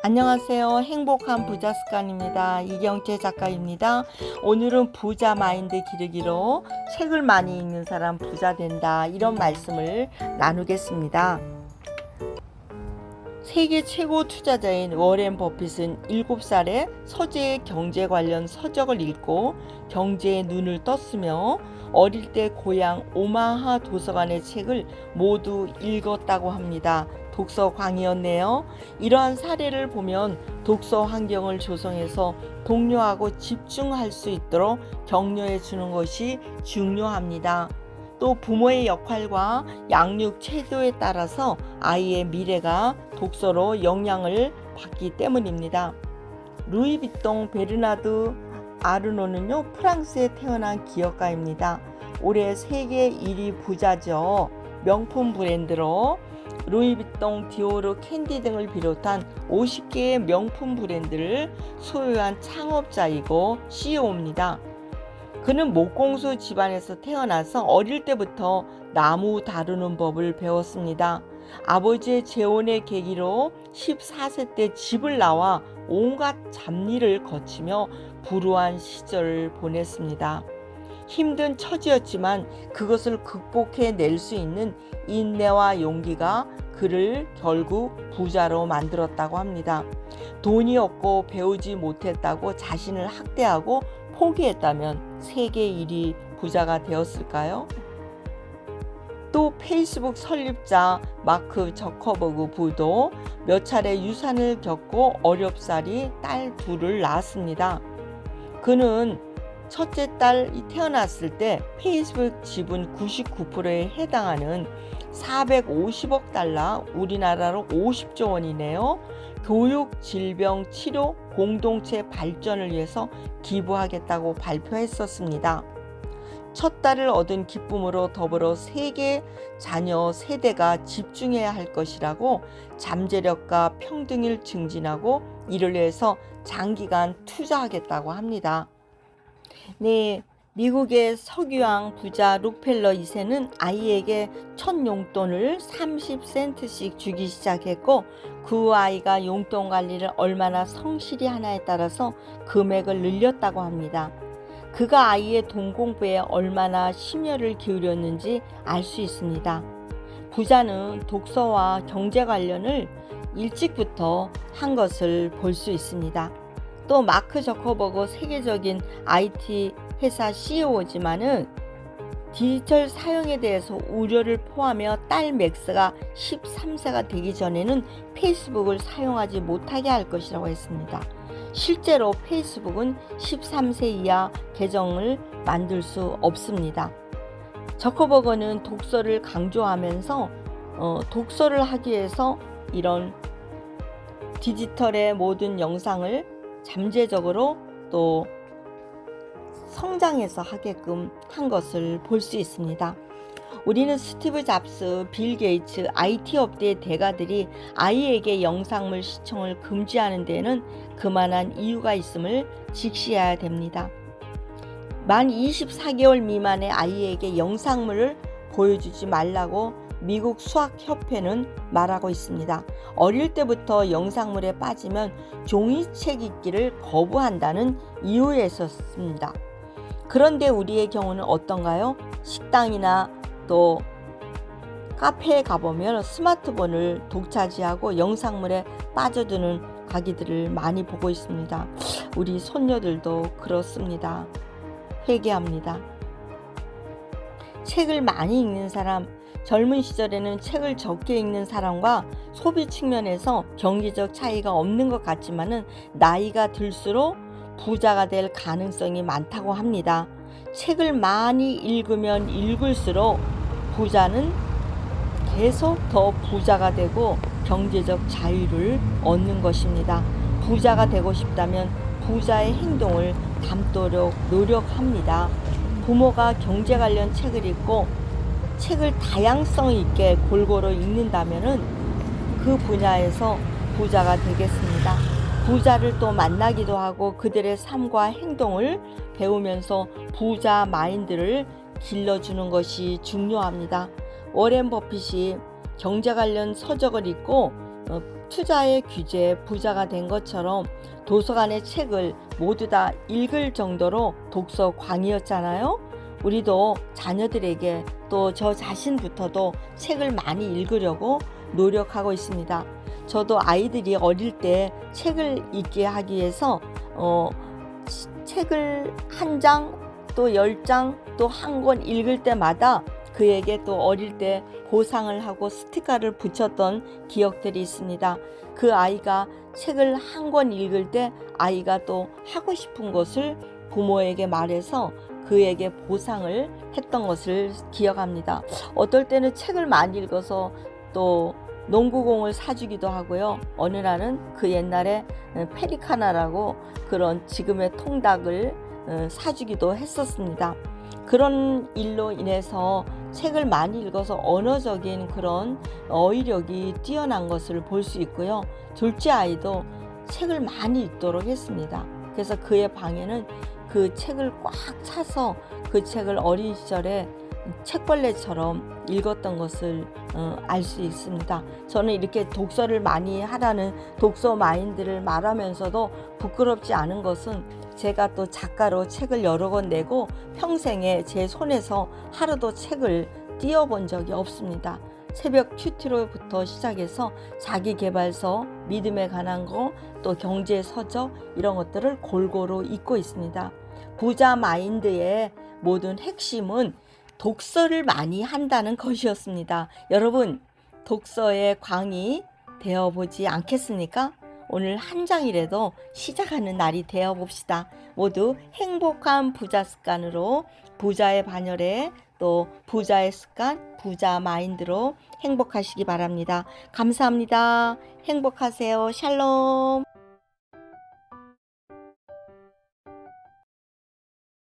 안녕하세요. 행복한 부자 습관입니다. 이경채 작가입니다. 오늘은 부자 마인드 기르기로 책을 많이 읽는 사람 부자 된다, 이런 말씀을 나누겠습니다. 세계 최고 투자자인 워렌 버핏은 7살에 서재의 경제 관련 서적을 읽고 경제에 눈을 떴으며 어릴 때 고향 오마하 도서관의 책을 모두 읽었다고 합니다. 독서광이었네요. 이러한 사례를 보면 독서 환경을 조성해서 독려하고 집중할 수 있도록 격려해 주는 것이 중요합니다. 또 부모의 역할과 양육 태도에 따라서 아이의 미래가 독서로 영향을 받기 때문입니다. 루이비통 베르나드 아르노는요, 프랑스에 태어난 기업가입니다. 올해 세계 1위 부자죠. 명품 브랜드로 루이비통, 디오르, 캔디 등을 비롯한 50개의 명품 브랜드를 소유한 창업자이고 CEO입니다. 그는 목공소 집안에서 태어나서 어릴 때부터 나무 다루는 법을 배웠습니다. 아버지의 재혼의 계기로 14세 때 집을 나와 온갖 잡일을 거치며 불우한 시절을 보냈습니다. 힘든 처지였지만 그것을 극복해낼 수 있는 인내와 용기가 그를 결국 부자로 만들었다고 합니다. 돈이 없고 배우지 못했다고 자신을 학대하고 포기했다면 세계 1위 부자가 되었을까요? 또 페이스북 설립자 마크 저커버그 부도 몇 차례 유산을 겪고 어렵사리 딸 둘을 낳았습니다. 그는 첫째 딸이 태어났을 때 페이스북 지분 99%에 해당하는 450억 달러, 우리나라로 50조 원이네요. 교육, 질병, 치료, 공동체 발전을 위해서 기부하겠다고 발표했었습니다. 첫 딸을 얻은 기쁨으로 더불어 세계 자녀 세대가 집중해야 할 것이라고 잠재력과 평등을 증진하고 이를 위해서 장기간 투자하겠다고 합니다. 네, 미국의 석유왕 부자 록펠러 2세는 아이에게 첫 용돈을 30센트씩 주기 시작했고 그 아이가 용돈 관리를 얼마나 성실히 하냐에 따라서 금액을 늘렸다고 합니다. 그가 아이의 돈 공부에 얼마나 심혈을 기울였는지 알 수 있습니다. 부자는 독서와 경제 관련을 일찍부터 한 것을 볼 수 있습니다. 또 마크 저커버그 세계적인 IT 회사 CEO지만은 디지털 사용에 대해서 우려를 포함하며 딸 맥스가 13세가 되기 전에는 페이스북을 사용하지 못하게 할 것이라고 했습니다. 실제로 페이스북은 13세 이하 계정을 만들 수 없습니다. 저커버거는 독서를 강조하면서 독서를 하기 위해서 이런 디지털의 모든 영상을 잠재적으로 또 성장해서 하게끔 한 것을 볼 수 있습니다. 우리는 스티브 잡스, 빌 게이츠, IT 업계의 대가들이 아이에게 영상물 시청을 금지하는 데에는 그만한 이유가 있음을 직시해야 됩니다. 만 24개월 미만의 아이에게 영상물을 보여주지 말라고 미국 수학협회는 말하고 있습니다. 어릴 때부터 영상물에 빠지면 종이책 읽기를 거부한다는 이유에서입니다. 그런데 우리의 경우는 어떤가요? 식당이나 또 카페에 가보면 스마트폰을 독차지하고 영상물에 빠져드는 아기들을 많이 보고 있습니다. 우리 손녀들도 그렇습니다. 회개합니다. 책을 많이 읽는 사람, 젊은 시절에는 책을 적게 읽는 사람과 소비 측면에서 경제적 차이가 없는 것 같지만은 나이가 들수록 부자가 될 가능성이 많다고 합니다. 책을 많이 읽으면 읽을수록 부자는 계속 더 부자가 되고 경제적 자유를 얻는 것입니다. 부자가 되고 싶다면 부자의 행동을 담도록 노력합니다. 부모가 경제 관련 책을 읽고 책을 다양성 있게 골고루 읽는다면은 그 분야에서 부자가 되겠습니다. 부자를 또 만나기도 하고 그들의 삶과 행동을 배우면서 부자 마인드를 길러주는 것이 중요합니다. 워렌 버핏이 경제 관련 서적을 읽고 투자의 규제에 부자가 된 것처럼 도서관의 책을 모두 다 읽을 정도로 독서 광이었잖아요. 우리도 자녀들에게 또 저 자신부터도 책을 많이 읽으려고 노력하고 있습니다. 저도 아이들이 어릴 때 책을 읽게 하기 위해서 책을 한 장, 또 10장, 또 한 권 읽을 때마다 그에게 또 어릴 때 보상을 하고 스티커를 붙였던 기억들이 있습니다. 그 아이가 책을 한 권 읽을 때 아이가 또 하고 싶은 것을 부모에게 말해서 그에게 보상을 했던 것을 기억합니다. 어떨 때는 책을 많이 읽어서 또 농구공을 사주기도 하고요. 어느 날은 그 옛날에 페리카나라고 그런 지금의 통닭을 사주기도 했었습니다. 그런 일로 인해서 책을 많이 읽어서 언어적인 그런 어휘력이 뛰어난 것을 볼 수 있고요. 둘째 아이도 책을 많이 읽도록 했습니다. 그래서 그의 방에는 그 책을 꽉 차서 그 책을 어린 시절에 책벌레처럼 읽었던 것을 알 수 있습니다. 저는 이렇게 독서를 많이 하라는 독서 마인드를 말하면서도 부끄럽지 않은 것은 제가 또 작가로 책을 여러 권 내고 평생에 제 손에서 하루도 책을 띄워본 적이 없습니다. 새벽 큐티로부터 시작해서 자기계발서, 믿음에 관한 거, 또 경제 서적 이런 것들을 골고루 읽고 있습니다. 부자 마인드의 모든 핵심은 독서를 많이 한다는 것이었습니다. 여러분, 독서의 광이 되어보지 않겠습니까? 오늘 한 장이라도 시작하는 날이 되어봅시다. 모두 행복한 부자 습관으로 부자의 반열에 또 부자의 습관, 부자 마인드로 행복하시기 바랍니다. 감사합니다. 행복하세요. 샬롬.